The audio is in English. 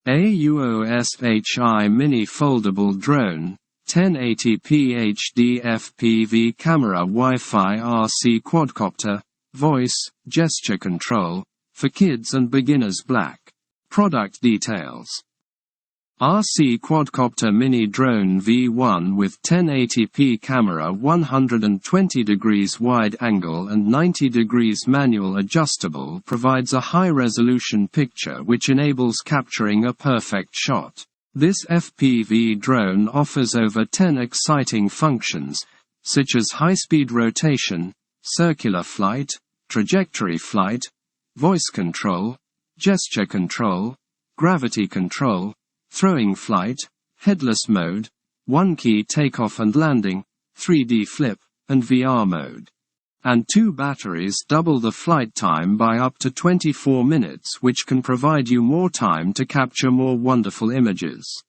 AUOSHI Mini Foldable Drone, 1080p HD FPV Camera Wi-Fi RC Quadcopter, Voice, Gesture Control, for Kids and Beginners. Black. Product details. RC Quadcopter Mini Drone V1 with 1080p camera, 120 degrees wide angle and 90 degrees manual adjustable, provides a high-resolution picture which enables capturing a perfect shot. This FPV drone offers over 10 exciting functions, such as high-speed rotation, circular flight, trajectory flight, voice control, gesture control, gravity control, throwing flight, headless mode, one-key takeoff and landing, 3D flip, and VR mode. And 2 batteries double the flight time by up to 24 minutes, which can provide you more time to capture more wonderful images.